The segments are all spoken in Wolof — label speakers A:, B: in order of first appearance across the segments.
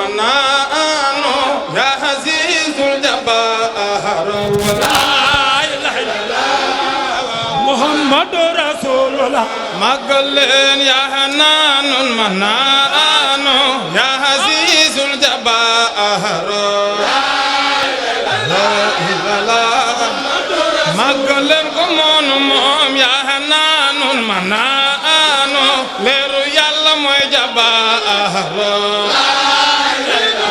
A: المنان يا عزيز الجبار
B: محمد رسول الله
A: مقلن يا حنان المنان يا عزيز الجبار لا إله مقلن كمون موم يا حنان المنان ليرو يالا موي جبار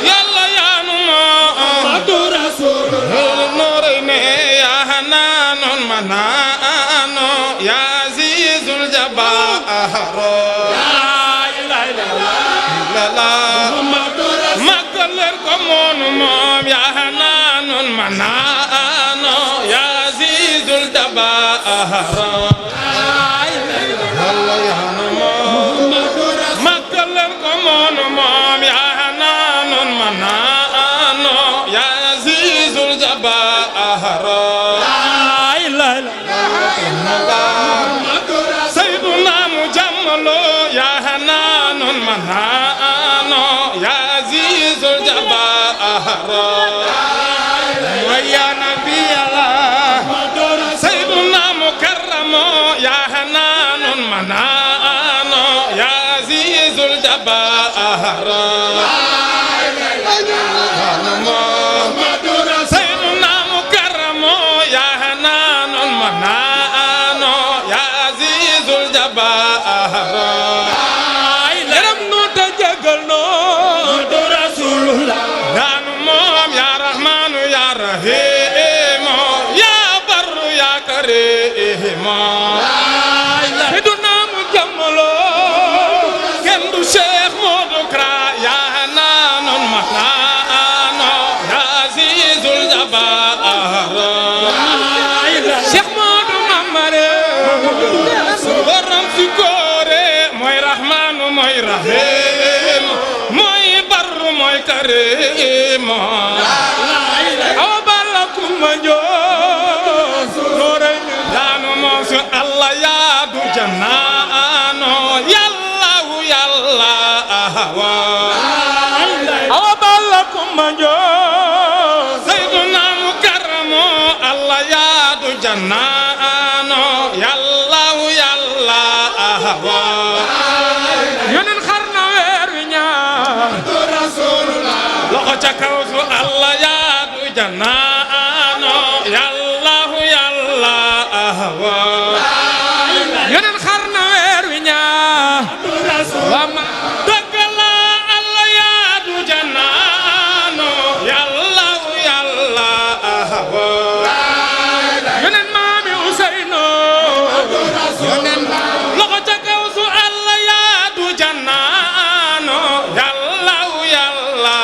A: يالا يا
B: محمد رسول الله
A: نورين يا حنان المنان يا عزيز الجبار
B: لا محمد رسول
A: مقلن كمون موم يا حنان المنان يا عزيز الجبار الله يا
B: محمد رسول
A: مقلن كمون موم يا حنان المنان يا عزيز الجبار سيدنا مجمل يا حنان المنان يا عزيز الجبار ويا نبي الله سيدنا مكرم يا حنان المنان يا عزيز الجبار سيدنا مكرم يا حنان المنان يا عزيز الجبار
B: yaram nu ta jagal no رسول الله
A: يا نموم يا رحمن يا رحيم يا بر يا كريم
B: سيدنا مجمل
A: كندو شيخ مودكرا يا حنان المنان يا عزيز الجبار
B: شيخ مودو مامر
A: borom si góore mooy rahmaan mooy rahiim mooy bar mooy kariim
B: awa balla kuma joos noray
A: daanu moom su Allah yaadu jannaano yallahu yalla
B: awa balla kuma joos
A: sayyiduna mukarramo Allah yaadu jannaano yallahu yalla
B: yonen xarna weer wi ñaar
A: loxo ca kaw su Allah yaadu jannaano yallahu yalla
B: yonen xarna weer wi ñaar wama
A: dëgg la Allah yaadu jannaano yallahu yalla
B: yonen maami Useyno yonen
A: loxo ca kaw su Allah yaadu jannaano yallahu yalla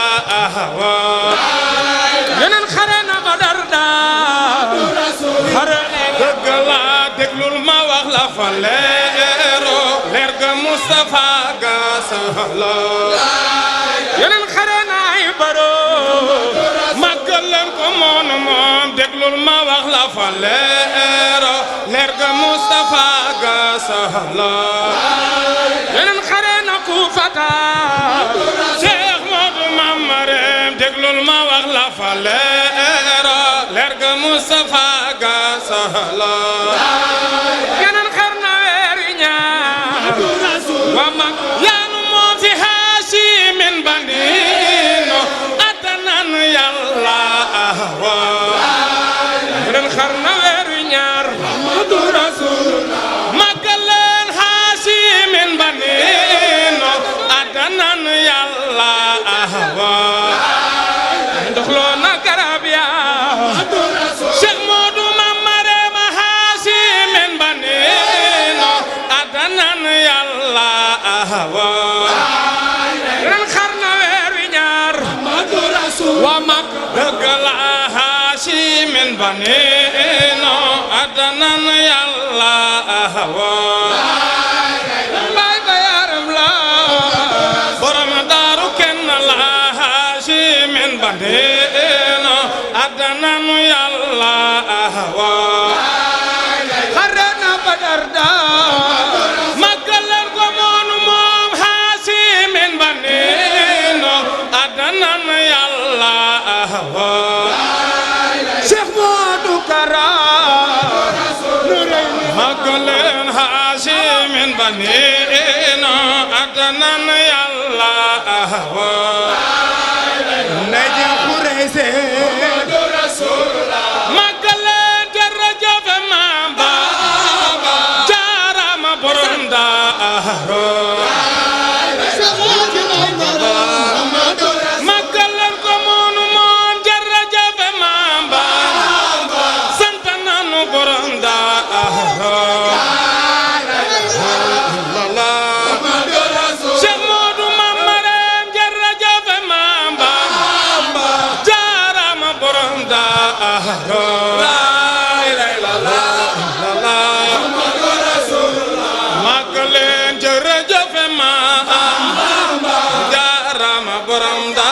B: yonen xare na Badar daa xare
A: dëgg la déglul ma wax la fa leero leer ga Mustafa ga sahla
B: yonen xare na ay baro
A: màggal leen ko moonu moom déglul ma wax la fa leero leer ga Mustafa ga sahla
B: yonen xare na Kufata
A: Cheikh Modou Mamarem déglul ma wax la fa leero leer ga Mustafa ga sahla
B: yonen xar na weer wi ñaar wama
A: yaanu moo fi Haasimin bandino atanan yàlla
B: yonen xar na weer wi ñaar Muhammadu Rasulullah
A: màggal leen Haasimin bandino atanan yàlla
B: ndoxloo na garab ya
A: Cheikh Modou Mamarem Haasimin bandino atanan yàlla
B: yonen xar na weer wi ñaar Muhammadu Rasulullah wama
A: dëgg la Haasimin bandino atanan yàlla
B: bay bayaram la
A: borom daaru kenn la Haasimin bandino atanan yàlla
B: xare na Badar daa
A: màggal leen ko moonu moom Haasimin bandino atanan
B: Cheikh Modou Kara
A: Magulen Hashim banina Adnan Yalla
B: Naji Qurayse
A: Magulen Jarajaf Mamba Jarama Boronda Magulen Komonu Mom Jarajaf Mamba Santananu Boronda Cheikh Modou Mamarem Jarajaf Mamba Jarama Boronda Magulen Jarajaf Mamba Jarama Boronda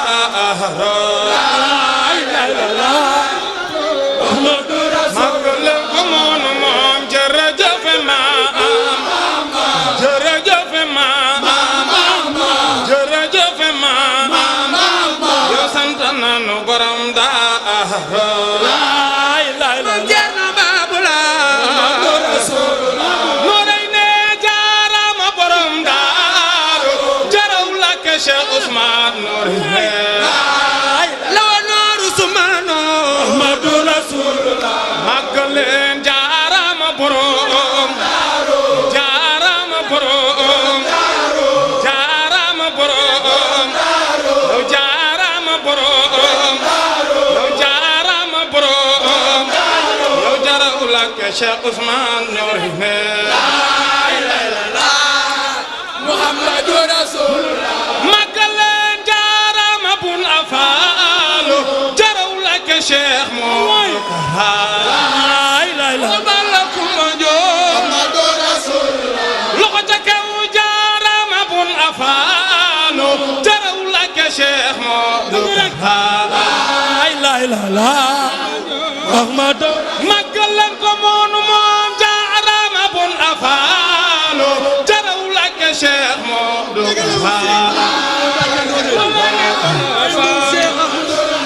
A: Magulen Komonu Mom Jarajaf Mamba Jarajaf Mamba Jarajaf Mamba Yo Santananu Boronda
B: Cerno Babula
A: Noreyne Jarama Boronda Jarawla ke Cheikh Ousmane Noreyne
B: Lawa Nooru Sumano Ahmadu Rasulullah
A: Magulen Jarama Borom Jarama Borom Jarama Borom Jarama Borom Jarama Borom Jarawla ke Cheikh Ousmane Noreyne
B: Muhammadu Rasulullah
A: Magulen Jarama Bun Afalo Jarawla ke Cheikh Modou Kara
B: Balakum Manjo Muhammadu Rasulullah
A: loxo ca kaw Jarama Bun Afalo Jarawla ke Cheikh Modou Kara
B: Ahmadu
A: Magulen ko moonu moom Jarama Bun Afalo Jarawla ke Cheikh Modou Kara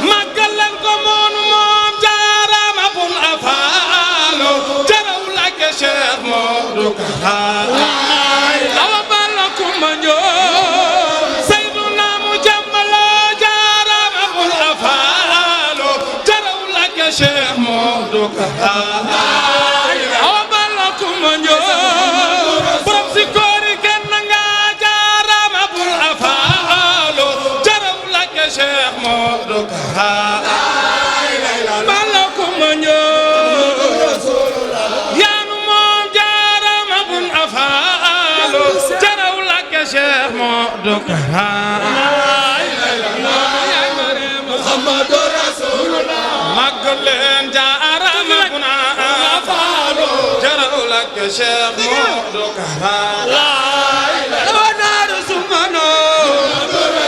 A: Magulen ko moonu moom Jarama Bun Afalo Jarawla ke Cheikh Modou Kara
B: Awa Balakum Manjo
A: Sayyiduna Mujammala Jarama Bun Afalo Jarawla ke Cheikh Modou Kara
B: Awa Balakum Manjo
A: borom si koori kenn nga Jarama Bun Afalo Jarawla ke Cheikh Modou Kara
B: Balakum Manjo
A: yaanu moom Jarama Bun Afalo Jarawla ke Cheikh Modou Kara
B: Muhammadu Rasulullah
A: Magulen Jarama Bun Afalo Jarawla ke Cheikh Modou Kara
B: Lawa Nooru Sumano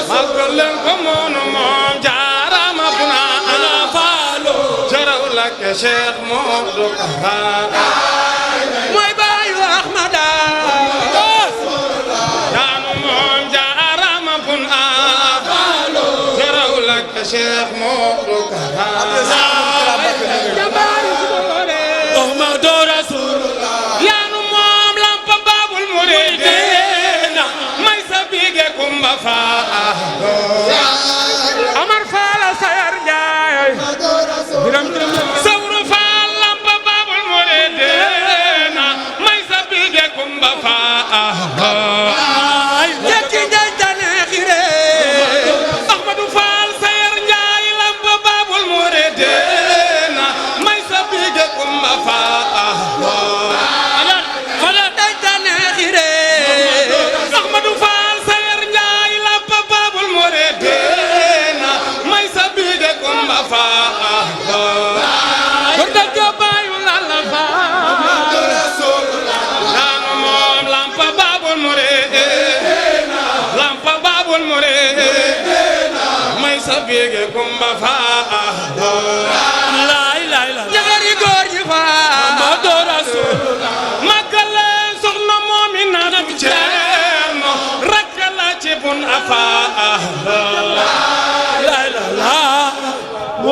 A: Magulen ko moonu moom Jarama Bun Afalo Jarawla ke Cheikh Modou Kara
B: mooy baayu Ahmada
A: yaanu moom Jarama Bun Afalo Jarawla ke Cheikh Modou Kara
B: Jabari Sibore Ahmadu Rasulullah
A: yaanu moom lampa Babul Muridina may sa bige Kumba Faalo
B: Amar Fala Sayar Njaay Biram
A: Sawru Faal lampa Babul Muridina may sa bige Kumba Faalo
B: Jekki Njaay tane xire
A: Ahmadu Faal Sayar Njaay lampa Babul Muridina may sa bige Kumba Faalo
B: Fala day tane xire
A: Ahmadu Faal Sayar Njaay lampa Babul Muridina may sa bige Kumba Faalo
B: Korda Jobaayu Lalla Faal
A: yaanu moom lampa Babul Muridina lampa Babul Muridina may sa bige Kumba Faalo
B: Jagari góor ñi Faal Ahmadu Rasulullah
A: Magulen soxna moomi naatu Ceerno rakk la ci Bun Afalo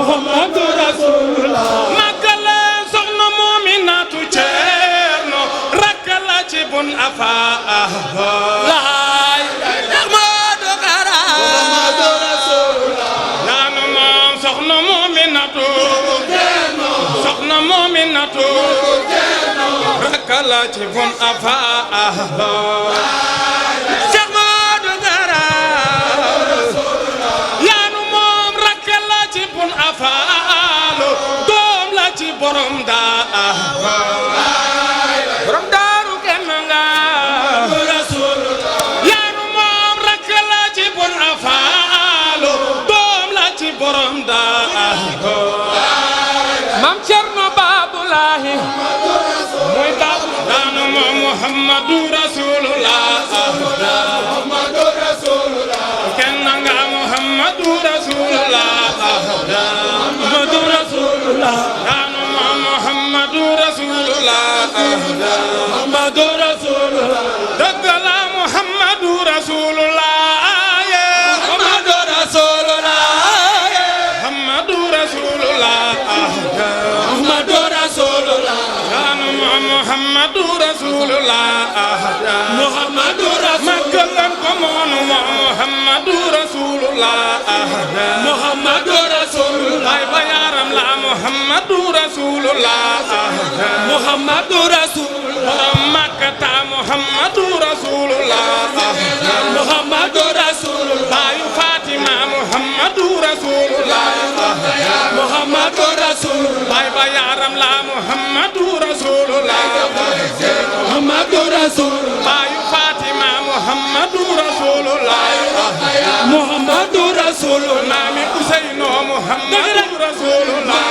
B: Muhammadu Rasulullah
A: magale soxna Muminatu Ceerno rakk la ci bun afa
B: laay Ahmadu Kara Muhammadu Rasulullah
A: yaanu moom soxna Muminatu soxna Muminatu rakk la ci bun afa
B: Cheikh Ahmadu Kara
A: yaanu moom rakk la ci bun afa doom la ci borom daa
B: borom daaru kenn nga
A: yaanu moom rakk la ci bun afa doom la ci borom daa
B: Mam Cerno Babulahi
A: mooy baabu yaanu moom Muhammadu Rasulullah kenn nga Muhammadu Rasulullah
B: Muhammadu Rasulullah
A: yaanu moom Muhammadu Rasulullah
B: Muhammadu Rasulullah
A: dëgg la Muhammadu Rasulullah
B: Muhammadu Rasulullah
A: Muhammadu Rasulullah
B: Muhammadu Rasulullah
A: yaanu moom Muhammadu Rasulullah
B: Muhammadu Rasulullah
A: màggalan ko moonu moom Muhammadu Rasulullah
B: Muhammadu Rasulullah
A: ay ba yaram la Muhammadu Rasulullah
B: Muhammadu Rasulullah
A: borom Makkata Muhammadu Rasulullah
B: Muhammadu Rasulullah
A: baayu Fatima Muhammadu Rasulullah
B: Muhammadu Rasulullah
A: ay ba yaram la Muhammadu Rasulullah
B: Muhammadu Rasulullah
A: baayu Fatima Muhammadu Rasulullah
B: Muhammadu Rasulullah
A: maami Useyno Muhammadu Rasulullah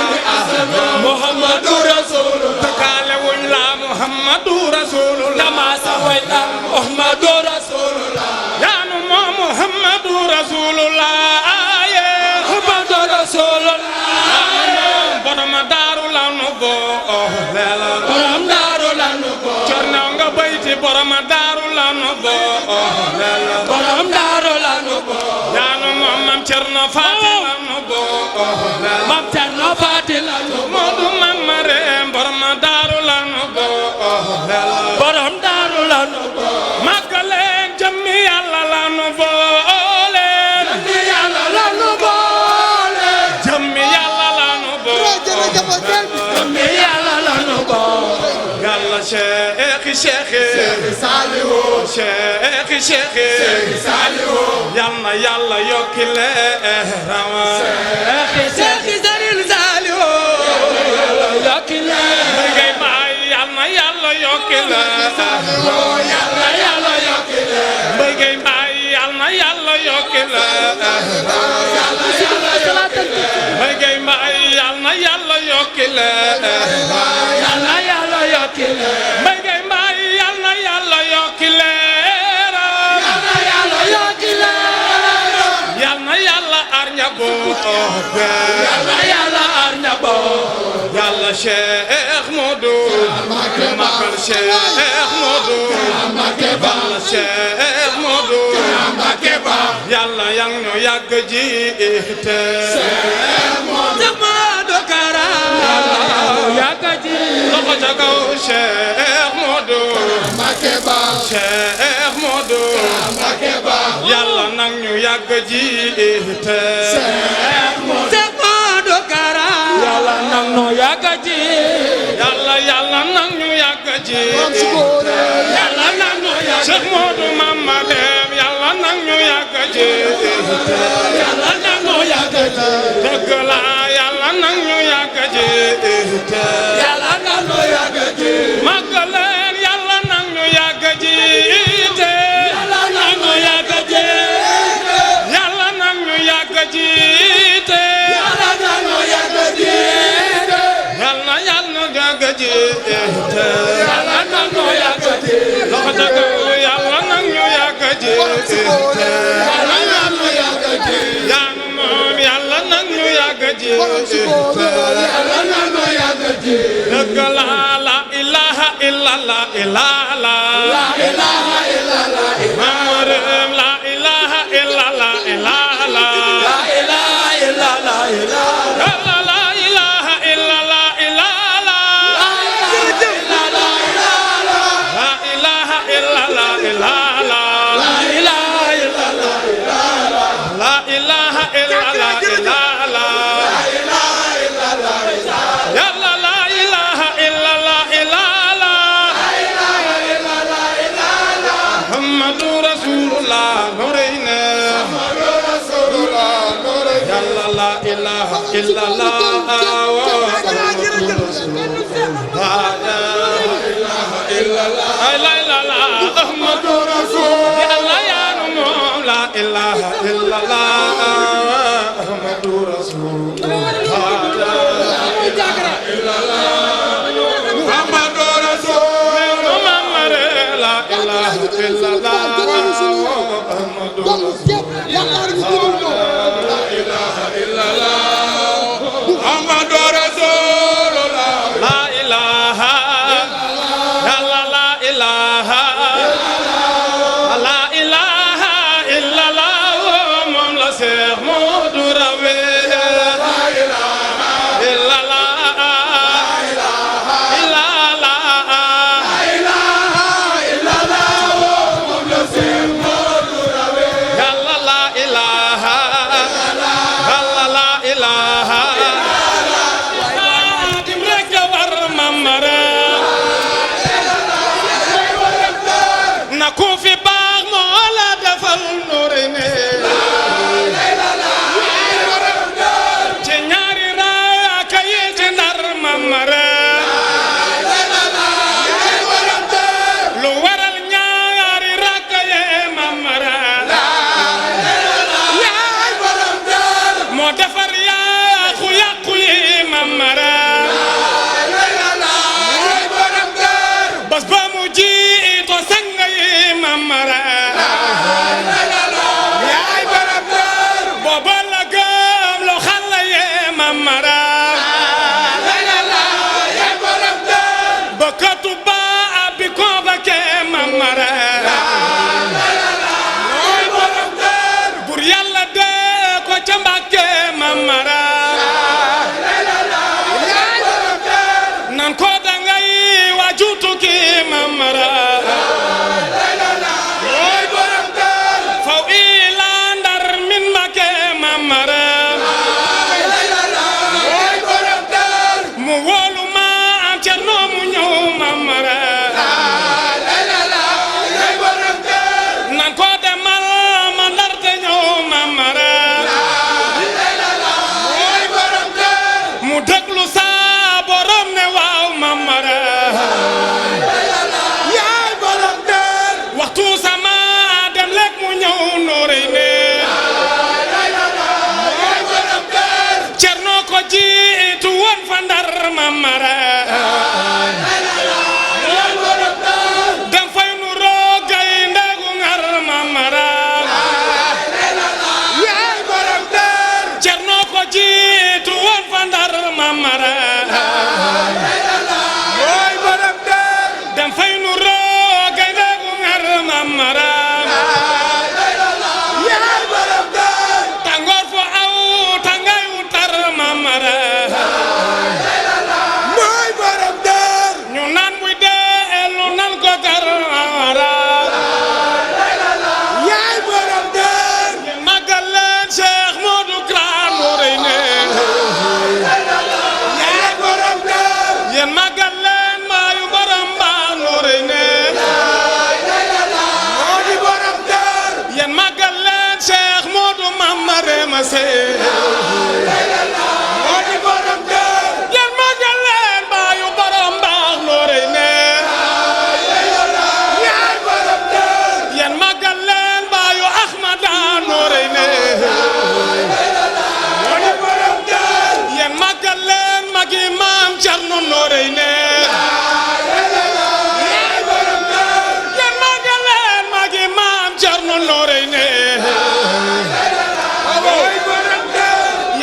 B: Muhammadu Rasulullah
A: takaale wuñ la Muhammadu Rasulullah
B: Tamasa wayna Muhammadu Rasulullah
A: yaanu moo Muhammadu Rasulullah
B: Muhammadu Rasulullah
A: borom daaru la nu booleel
B: borom daaru la nu booleel
A: Cerno nga bayti borom daaru la nu booleel
B: borom daaru la nu booleel
A: yaanu moom Mam Cerno Faati la nu booleel
B: Mam Cerno Faati la nu
A: Moodu Mam Mareem borom daaru la nu booleel
B: borom daaru la nu booleel
A: màggaleen jëmmi Yàlla la nu booleel
B: jëmmi Yàlla la nu booleel
A: jëmmi Yàlla la nu booleel
B: jëmmi Yàlla la nu booleel
A: Yàlla Cheikh
B: Salihu
A: Cheikh
B: Salihu
A: Yal na Yàlla yokki leeram
B: Cheikh Salihu yokki leeram
A: Mbay Gay Baay Yal na Yàlla yokki leeram
B: Yàlla Yàlla yokki leeram
A: Mbay Gay Baay Yal na Yàlla yokki leeram Mbay Gay Baay Yal na Yàlla yokki leeram
B: Yàlla Yàlla yokki leeram
A: Mbay Gay Baay Yal na Yàlla yokki leeram
B: Yàlla Yàlla yokki leeram
A: Yal na Yàlla aar njaboot
B: Yàlla Yàlla aar njaboot
A: Yàlla Cheikh Modou Makal Cheikh Modou Yàlla Cheikh Modou Yàlla yang ñu yàgg jiite
B: Ahmadu Kara yàgg ji
A: loxo ca kaw Cheikh Modou Cheikh Modou Yàlla nang ñu yàgg jiite
B: Ahmadu Kara Yàlla nang ñu yàgg ji
A: Yàlla nang ñu yàgg jiite
B: Yàlla nang ñu yàgg
A: Cheikh Modou Mama Dem Yàlla nang ñu yàgg jiite
B: Yàlla nang ñu yàgg ji
A: dëgg la Yàlla nang ñu yàgg jiite
B: Yàlla nang ñu yàgg ji
A: màggaleen Yàlla nang ñu yàgg jiite
B: Yàlla nang ñu yàgg ji
A: Yàlla nang ñu yàgg jiite
B: Yàlla nang ñu yàgg ji
A: Yàlla yàgg jiite
B: Yàlla nang ñu yàgg ji
A: loxo ca kaw Yàlla nang ñu yàgg jiite
B: Yàlla nang ñu yàgg ji
A: yaanu moom Yàlla nang ñu yàgg jiite
B: Yàlla nang ñu yàgg ji
A: dëgg la la ilaha illallah illallah
B: La ilaha illallah
A: Mamadou la ilaha illallah illallah
B: La ilaha illallah
A: la ilaha illallah yàlla la ilaha illallah muhammadu rasulullah nurayna yàlla la ilaha illallah muhammadu rasulullah yàlla yaanu moom la ilaha illallah muhammadu rasulullah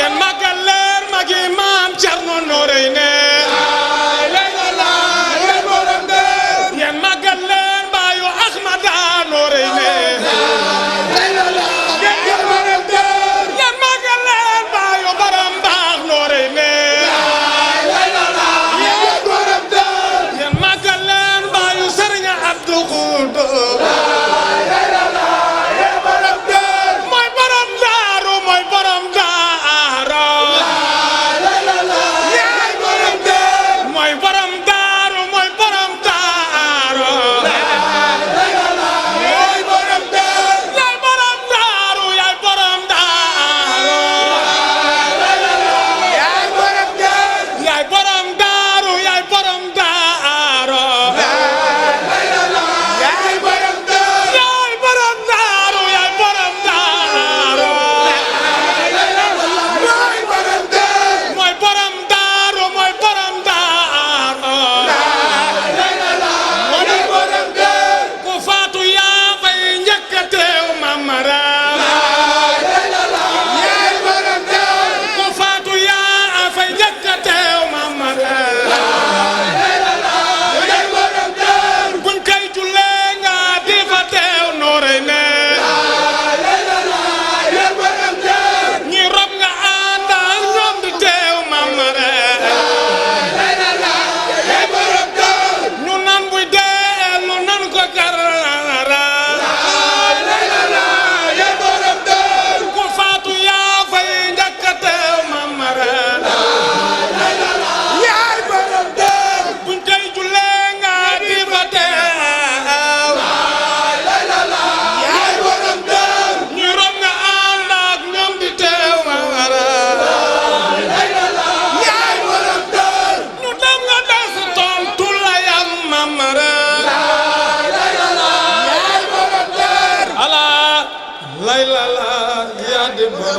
B: Yan magal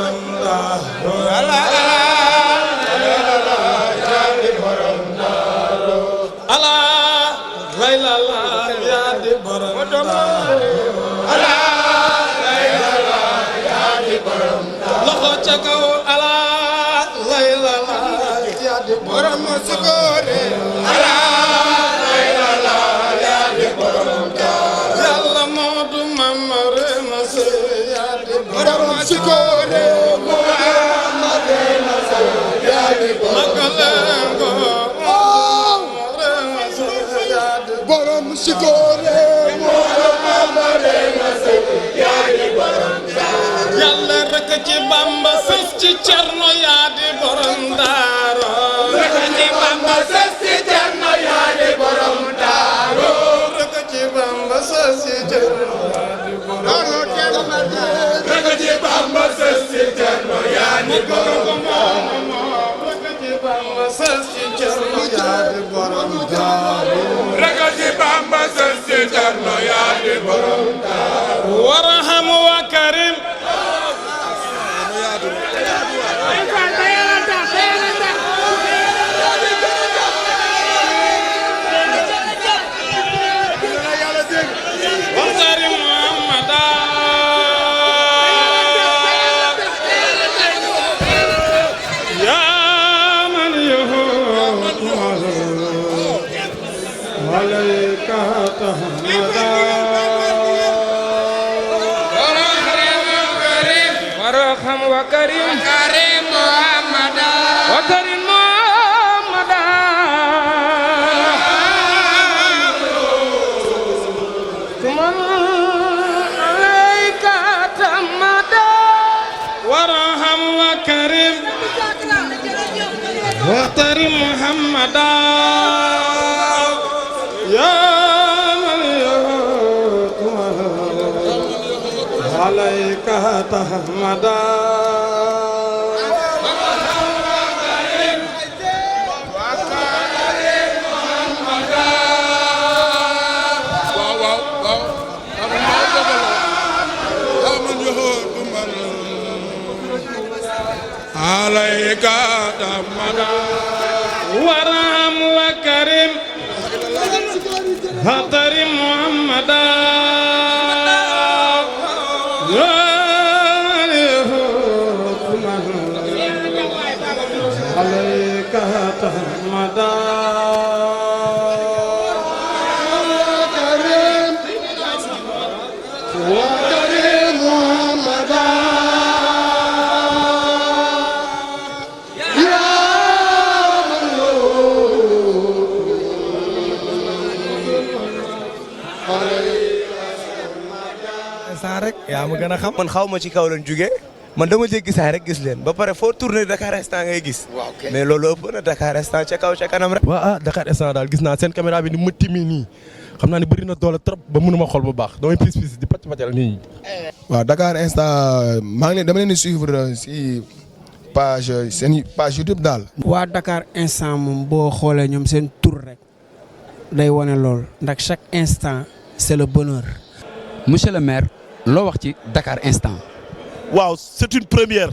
A: borom daaru ala lay la la yaa di borom daaru ala lay la la yaa di borom daaru loxo ca kaw ala lay la la yaa di borom sukoore ala lay la la yaa di borom daaru yàlla moo du mamare ma se yaa di borom sukoore mamare ma se yaa di borom borom sikoore mamare ma se yaa di borom daaru yàlla rek ci Bamba sës ci Cerno yaa di borom daaru rek ci Bamba sës ci Cerno yaa di borom daaru rek ci Bamba sës ci Cerno yaa di borom daaru rek ci Bamba sës ci Cerno yaa di borom daaru rek ci Bamba sës ci Cerno yaa di borom daaru rek ci Bamba sës ci Cerno yaa di borom daaru warham wa karim واحترم محمدا يا من يهوت عليك تحمدا عليك تحمدا ورحم وكرم واحترم محمدا عليك تحمدا
C: yaa ma gën a xam man xaw ma ci kaw lañ jugee man dama jéggi saa rek gis leen ba pare foo tourner Dakar instant ngay gis. mais loolu ëpp na Dakar instant ca kaw ca kanam rek.
D: waaw Dakar instant daal gis naa seen caméra bi ni mu timmi nii xam naa ne bëri na doole trop ba mënuma xool bu baax damay pis di pàcc pàccal nii.
E: waaw Dakar instant maa ngi leen dama leen di suivre si page seen page YouTube daal.
F: waa Dakar instant moom boo xoolee ñoom seen tur rek day wane lool ndax chaque instant c'est le bonheur.
G: monsieur le maire loo wax ci Dakar instant.
H: waaw c'est une première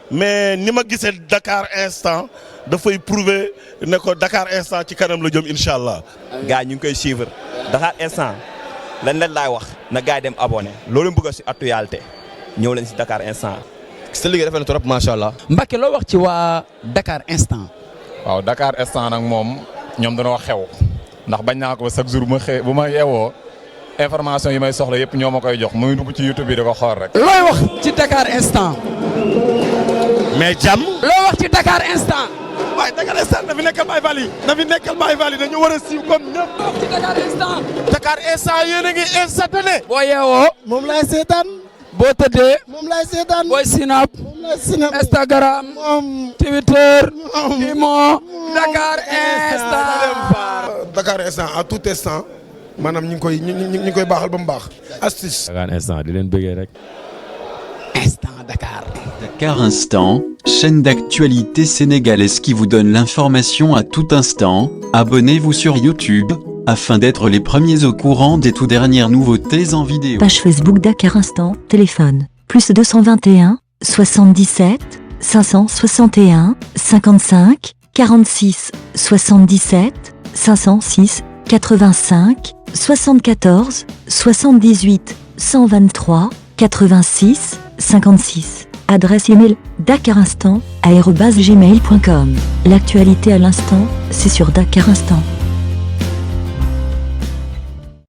H: mais ni ma gisee Dakar instant dafay prouver ne ko Dakar instant ci kanam la jëm incha allah.
C: gars ñu ngi koy suivre Dakar instant lan leen laay wax na gars yi dem abonné loolu bëgg si actualité ñëw leen si Dakar instant. sa liggéey dafa na trop macha allah.
G: Mbacke loo wax ci waa Dakar instant.
I: waaw Dakar instant nag moom ñoom dañoo xew ndax bañ naa ko chaque jour bu ma yeewoo information yi may soxla yëpp ñoo ma koy jox muy dugg ci YouTube bi da ko xool rek.
G: looy wax ci Dakar instant.
H: mais jàmm.
G: loo wax ci Dakar instant.
H: waaye Dakar instant dafi nekkal Baye Fall yi dafi nekkal Baye Fall yi dañu war a siiw comme ñëpp.
G: loo wax ci Dakar instant.
H: Dakar instant yéen a ngi instantané.
G: boo yeewoo.
F: moom laay seetaan.
G: boo tëddee.
F: moom laay seetaan.
G: booy Snap.
F: moom laay Snap.
G: Instagram. Twitter. Imo. Dakar instant.
E: Dakar instant à tout instant maanaam ñu ngi koy baaxal ba mu baax astuce.
D: Dakar instant di leen bëggee rek.
G: Instant Dakar.
J: Dakar Instant, chaîne d'actualité sénégalaise qui vous donne l'information à tout instant. Abonnez-vous sur YouTube afin d'être les premiers au courant des tout dernières nouveautés en vidéo.
K: Page Facebook Dakar Instant, téléphone, +221 77 561 55 46 77 506 85 74 78 123 86 56. Adresse email dakarinstant@gmail.com. L'actualité à l'instant, c'est sur Dakar Instant.